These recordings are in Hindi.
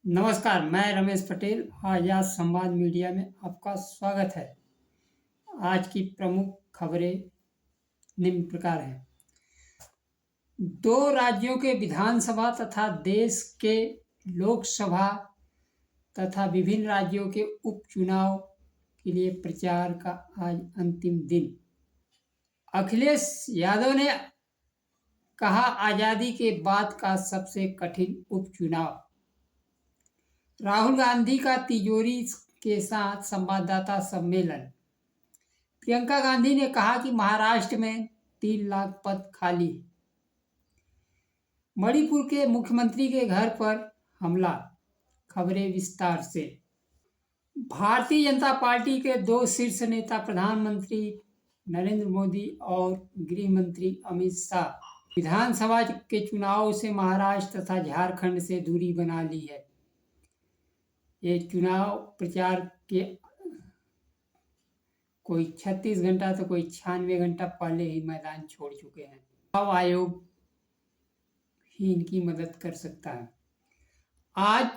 नमस्कार, मैं रमेश पटेल। आज़ाद संवाद मीडिया में आपका स्वागत है। आज की प्रमुख खबरें निम्न प्रकार हैं। 2 राज्यों के विधानसभा तथा देश के लोकसभा तथा विभिन्न राज्यों के उपचुनाव के लिए प्रचार का आज अंतिम दिन। अखिलेश यादव ने कहा, आज़ादी के बाद का सबसे कठिन उपचुनाव। राहुल गांधी का तिजोरी के साथ संवाददाता सम्मेलन। प्रियंका गांधी ने कहा कि महाराष्ट्र में 3 लाख पद खाली हैं। मणिपुर के मुख्यमंत्री के घर पर हमला। खबरें विस्तार से। भारतीय जनता पार्टी के 2 शीर्ष नेता प्रधानमंत्री नरेंद्र मोदी और गृह मंत्री अमित शाह विधानसभा के चुनाव से महाराष्ट्र तथा झारखंड से दूरी बना ली है। ये चुनाव प्रचार के कोई 36 घंटा तो कोई 96 घंटा पहले ही मैदान छोड़ चुके हैं। चुनाव आयोग ही इनकी मदद कर सकता है। आज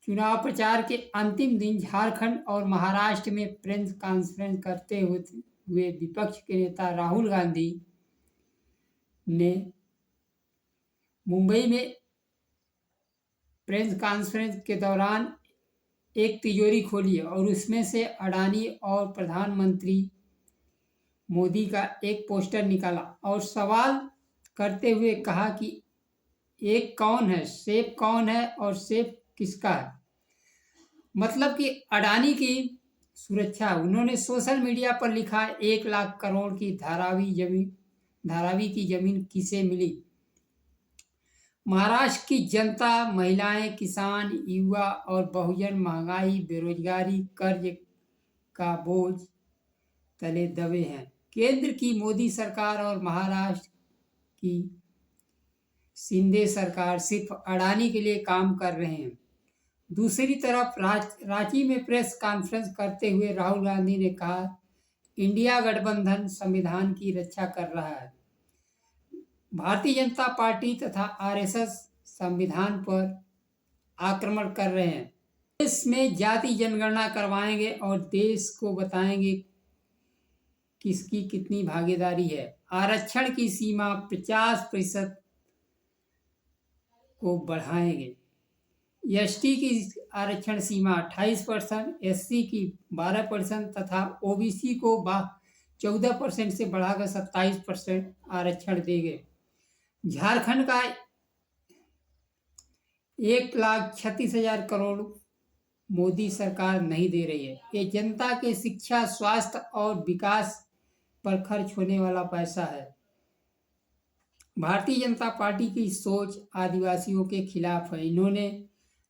चुनाव प्रचार के अंतिम दिन झारखंड और महाराष्ट्र में प्रेस कॉन्फ्रेंस करते हुए विपक्ष के नेता राहुल गांधी ने मुंबई में प्रेस कॉन्फ्रेंस के दौरान एक तिजोरी खोली और उसमें से अडानी और प्रधानमंत्री मोदी का एक पोस्टर निकाला और सवाल करते हुए कहा कि एक कौन है, सेब कौन है और सेब किसका है। मतलब कि अडानी की सुरक्षा। उन्होंने सोशल मीडिया पर लिखा, 1 लाख करोड़ की धारावी की जमीन किसे मिली। महाराष्ट्र की जनता, महिलाएं, किसान, युवा और बहुजन महंगाई, बेरोजगारी, कर्ज का बोझ तले दबे हैं। केंद्र की मोदी सरकार और महाराष्ट्र की शिंदे सरकार सिर्फ अडानी के लिए काम कर रहे हैं। दूसरी तरफ रांची में प्रेस कॉन्फ्रेंस करते हुए राहुल गांधी ने कहा, इंडिया गठबंधन संविधान की रक्षा कर रहा है। भारतीय जनता पार्टी तथा आरएसएस संविधान पर आक्रमण कर रहे हैं। देश में जाति जनगणना करवाएंगे और देश को बताएंगे किसकी कितनी भागीदारी है। आरक्षण की सीमा 50% को बढ़ाएंगे। एसटी की आरक्षण सीमा 28%, एससी की 12% तथा ओबीसी को 14% से बढ़ाकर 27% आरक्षण देंगे। झारखंड का 1,36,000 करोड़ मोदी सरकार नहीं दे रही है। ये जनता के शिक्षा, स्वास्थ्य और विकास पर खर्च होने वाला पैसा है। भारतीय जनता पार्टी की सोच आदिवासियों के खिलाफ है। इन्होंने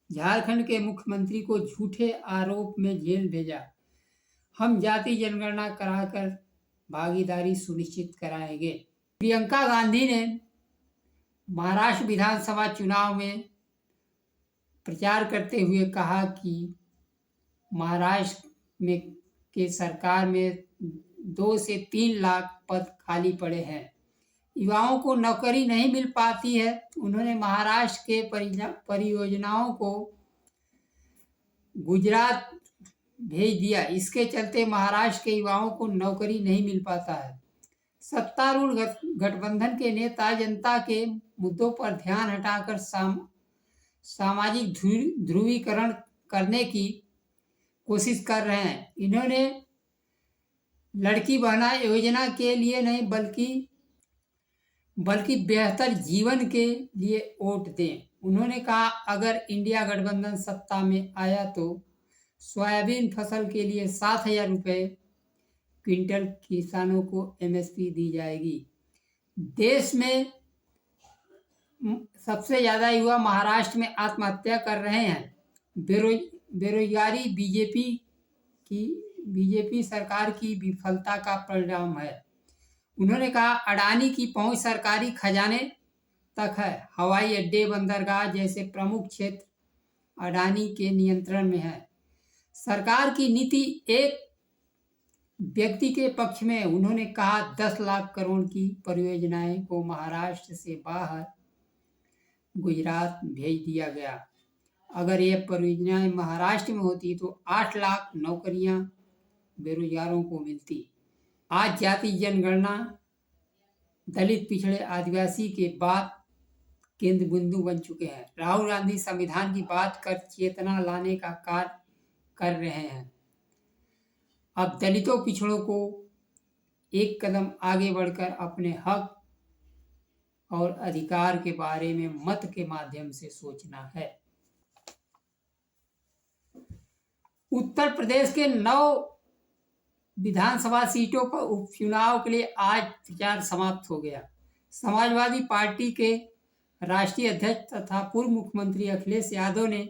झारखंड के मुख्यमंत्री को झूठे आरोप में जेल भेजा। हम जाति जनगणना कराकर भागीदारी सुनिश्चित कराएंगे। प्रियंका गांधी ने महाराष्ट्र विधानसभा चुनाव में प्रचार करते हुए कहा कि महाराष्ट्र में के सरकार में 2 से 3 लाख पद खाली पड़े हैं। युवाओं को नौकरी नहीं मिल पाती है। उन्होंने महाराष्ट्र के परियोजनाओं को गुजरात भेज दिया। इसके चलते महाराष्ट्र के युवाओं को नौकरी नहीं मिल पाता है। सत्तारूढ़ गठबंधन के नेता जनता के मुद्दों पर ध्यान हटाकर सामाजिक ध्रुवीकरण करने की कोशिश कर रहे हैं। इन्होंने लड़की बहना योजना के लिए नहीं बल्कि बेहतर जीवन के लिए वोट दें। उन्होंने कहा, अगर इंडिया गठबंधन सत्ता में आया तो सोयाबीन फसल के लिए 7,000 रुपये क्विंटल किसानों को एमएसपी दी जाएगी। देश में सबसे ज़्यादा युवा महाराष्ट्र में आत्महत्या कर रहे हैं। बेरोजगारी बीजेपी सरकार की विफलता का परिणाम है। उन्होंने कहा, अडानी की पहुंच सरकारी खजाने तक है। हवाई अड्डे, बंदरगाह जैसे प्रमुख क्षेत्र अडानी के नियंत्रण में है। सरकार की नीति एक व्यक्ति के पक्ष में। उन्होंने कहा, 10 लाख करोड़ की परियोजनाएं को महाराष्ट्र से बाहर गुजरात भेज दिया गया। अगर ये परियोजनाएं महाराष्ट्र में होती तो 8 लाख नौकरियां बेरोजगारों को मिलती। आज जाति जनगणना दलित, पिछड़े, आदिवासी के बाद केंद्र बिंदु बन चुके हैं। राहुल गांधी संविधान की बात कर चेतना लाने का कार्य कर रहे हैं। अब दलितों, पिछड़ों को एक कदम आगे बढ़कर अपने हक और अधिकार के बारे में मत के माध्यम से सोचना है। उत्तर प्रदेश के 9 विधानसभा सीटों पर उपचुनाव के लिए आज प्रचार समाप्त हो गया। समाजवादी पार्टी के राष्ट्रीय अध्यक्ष तथा पूर्व मुख्यमंत्री अखिलेश यादव ने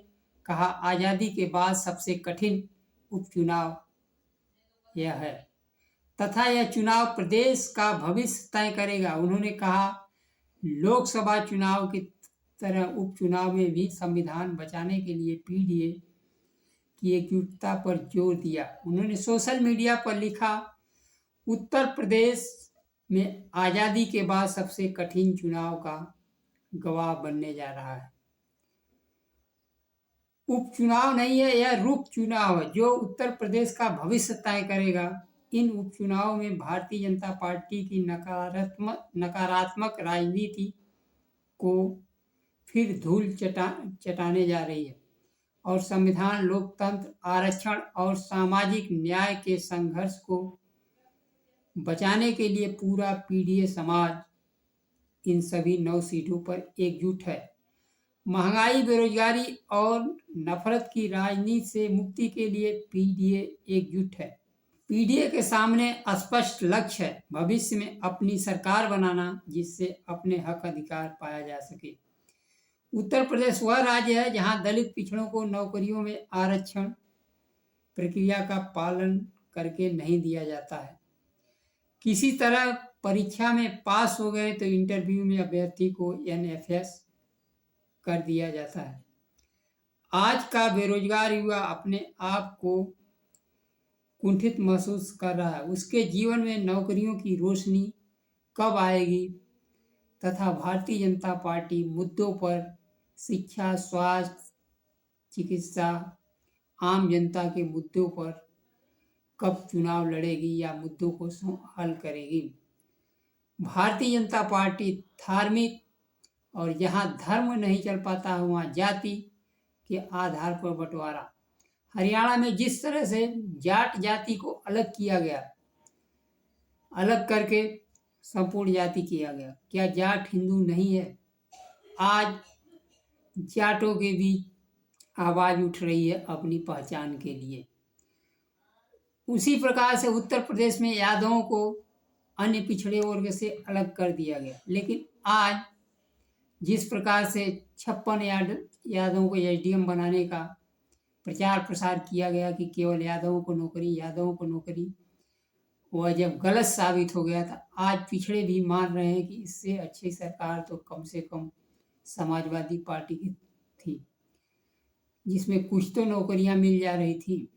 कहा, आजादी के बाद सबसे कठिन उपचुनाव यह है तथा यह चुनाव प्रदेश का भविष्य तय करेगा। उन्होंने कहा, लोकसभा चुनाव की तरह उपचुनाव में भी संविधान बचाने के लिए पीडीए की एकजुटता पर जोर दिया। उन्होंने सोशल मीडिया पर लिखा, उत्तर प्रदेश में आजादी के बाद सबसे कठिन चुनाव का गवाह बनने जा रहा है। उपचुनाव नहीं है, यह रुख चुनाव है जो उत्तर प्रदेश का भविष्य तय करेगा। इन उपचुनाव में भारतीय जनता पार्टी की नकारात्मक राजनीति को फिर धूल चटाने जा रही है और संविधान, लोकतंत्र, आरक्षण और सामाजिक न्याय के संघर्ष को बचाने के लिए पूरा पीडीए समाज इन सभी 9 सीटों पर एकजुट है। महंगाई, बेरोजगारी और नफरत की राजनीति से मुक्ति के लिए पीडीए एकजुट है। पीडीए के सामने स्पष्ट लक्ष्य है, भविष्य में अपनी सरकार बनाना जिससे अपने हक अधिकार पाया जा सके। उत्तर प्रदेश वह राज्य है जहां दलित, पिछड़ों को नौकरियों में आरक्षण प्रक्रिया का पालन करके नहीं दिया जाता है। किसी तरह परीक्षा में पास हो गए तो इंटरव्यू में अभ्यर्थी को एनएफएस कर दिया जाता है। आज का बेरोजगार युवा अपने आप को कुंठित महसूस कर रहा है। उसके जीवन में नौकरियों की रोशनी कब आएगी तथा भारतीय जनता पार्टी मुद्दों पर शिक्षा, स्वास्थ्य, चिकित्सा, आम जनता के मुद्दों पर कब चुनाव लड़ेगी या मुद्दों को हल करेगी। भारतीय जनता पार्टी धार्मिक और जहां धर्म नहीं चल पाता है वहां जाति के आधार पर बंटवारा। हरियाणा में जिस तरह से जाट जाति को अलग किया गया, अलग करके संपूर्ण जाति किया गया, क्या जाट हिंदू नहीं है? आज जाटों के बीच आवाज उठ रही है अपनी पहचान के लिए। उसी प्रकार से उत्तर प्रदेश में यादवों को अन्य पिछड़े वर्ग से अलग कर दिया गया, लेकिन आज जिस प्रकार से 56 यादवों को एसडीएम बनाने का प्रचार प्रसार किया गया कि केवल यादवों को नौकरी, वह जब गलत साबित हो गया था, आज पिछड़े भी मान रहे हैं कि इससे अच्छी सरकार तो कम से कम समाजवादी पार्टी की थी, जिसमें कुछ तो नौकरियां मिल जा रही थी,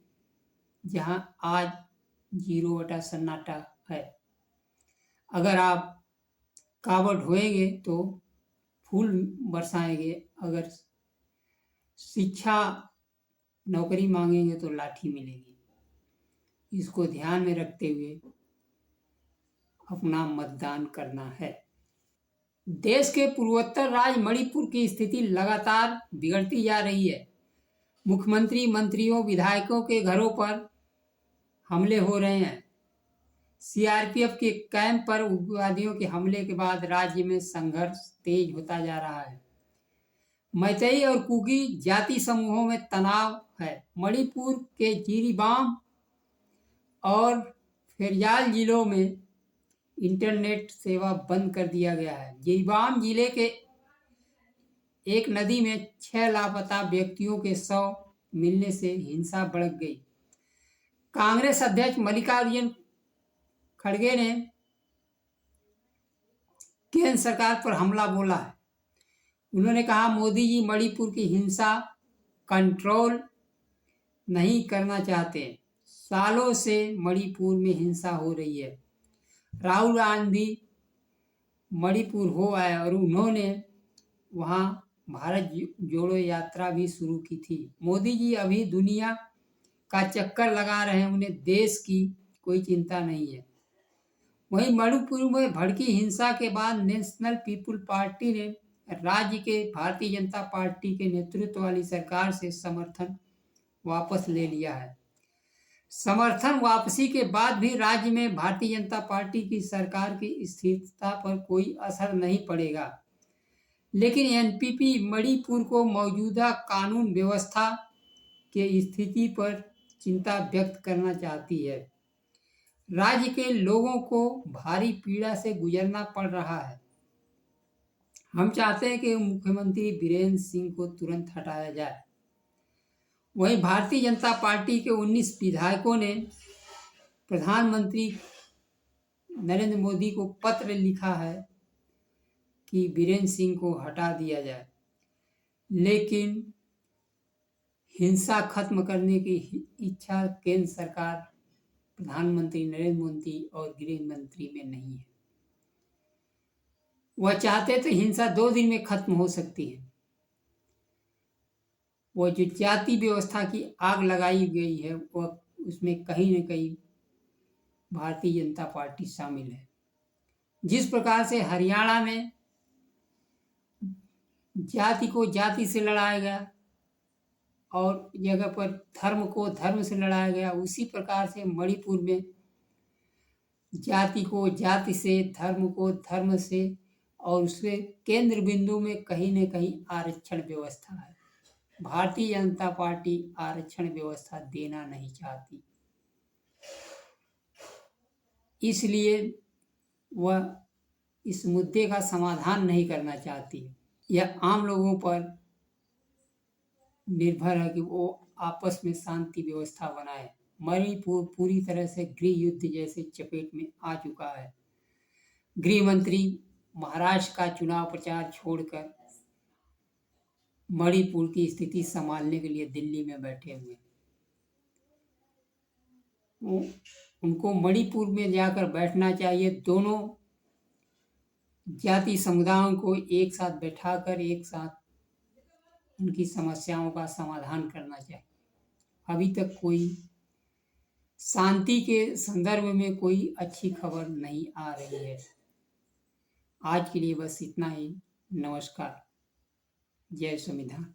जहां आज 0 सन्नाटा है। अगर आप कावड़ ढोएंगे तो फूल बरसाएंगे, अगर शिक्षा नौकरी मांगेंगे तो लाठी मिलेगी। इसको ध्यान में रखते हुए अपना मतदान करना है। देश के पूर्वोत्तर राज्य मणिपुर की स्थिति लगातार बिगड़ती जा रही है। मुख्यमंत्री, मंत्रियों, विधायकों के घरों पर हमले हो रहे हैं। सीआरपीएफ के कैंप पर उग्रवादियों के हमले के बाद राज्य में संघर्ष तेज होता जा रहा है। मैतेई और कुकी जाति समूहों में तनाव है। मणिपुर के जिरीबाम और फेरजाल जिलों में इंटरनेट सेवा बंद कर दिया गया है। जिरीबाम जिले के एक नदी में 6 लापता व्यक्तियों के शव मिलने से हिंसा भड़क गई। कांग्रेस अध्यक्ष मल्लिकार्जुन खड़गे ने केंद्र सरकार पर हमला बोला है। उन्होंने कहा, मोदी जी मणिपुर की हिंसा कंट्रोल नहीं करना चाहते। सालों से मणिपुर में हिंसा हो रही है। राहुल गांधी मणिपुर हो आए और उन्होंने वहाँ भारत जोड़ो यात्रा भी शुरू की थी। मोदी जी अभी दुनिया का चक्कर लगा रहे हैं, उन्हें देश की कोई चिंता नहीं है। वहीं मणिपुर में भड़की हिंसा के बाद नेशनल पीपुल पार्टी ने राज्य के भारतीय जनता पार्टी के नेतृत्व वाली सरकार से समर्थन वापस ले लिया है। समर्थन वापसी के बाद भी राज्य में भारतीय जनता पार्टी की सरकार की स्थिरता पर कोई असर नहीं पड़ेगा, लेकिन एनपीपी मणिपुर को मौजूदा कानून व्यवस्था के स्थिति पर चिंता व्यक्त करना चाहती है। राज्य के लोगों को भारी पीड़ा से गुजरना पड़ रहा है। हम चाहते हैं कि मुख्यमंत्री बीरेंद्र सिंह को तुरंत हटाया जाए। वहीं भारतीय जनता पार्टी के 19 विधायकों ने प्रधानमंत्री नरेंद्र मोदी को पत्र लिखा है कि बीरेंद्र सिंह को हटा दिया जाए, लेकिन हिंसा खत्म करने की इच्छा केंद्र सरकार, प्रधानमंत्री नरेंद्र मोदी और गृह मंत्री में नहीं है। वह चाहते तो हिंसा 2 दिन में खत्म हो सकती है। वह जो जाति व्यवस्था की आग लगाई गई है, वह उसमें कहीं न कहीं भारतीय जनता पार्टी शामिल है। जिस प्रकार से हरियाणा में जाति को जाति से लड़ाया गया और जगह पर धर्म को धर्म से लड़ाया गया, उसी प्रकार से मणिपुर में जाति को जाति से, धर्म को धर्म से, और उसके केंद्र बिंदु में कहीं न कहीं आरक्षण व्यवस्था है। भारतीय जनता पार्टी आरक्षण व्यवस्था देना नहीं चाहती, इसलिए वह इस मुद्दे का समाधान नहीं करना चाहती। यह आम लोगों पर निर्भर है कि वो आपस में शांति व्यवस्था बनाए। मणिपुर पूरी तरह से गृह युद्ध जैसे चपेट में आ चुका है। गृह मंत्री महाराष्ट्र का चुनाव प्रचार छोड़कर मणिपुर की स्थिति संभालने के लिए दिल्ली में बैठे हुए। उनको मणिपुर में जाकर बैठना चाहिए। दोनों जाति समुदायों को एक साथ बैठाकर एक साथ उनकी समस्याओं का समाधान करना चाहिए। अभी तक कोई शांति के संदर्भ में कोई अच्छी खबर नहीं आ रही है। आज के लिए बस इतना ही। नमस्कार। जय संविधान।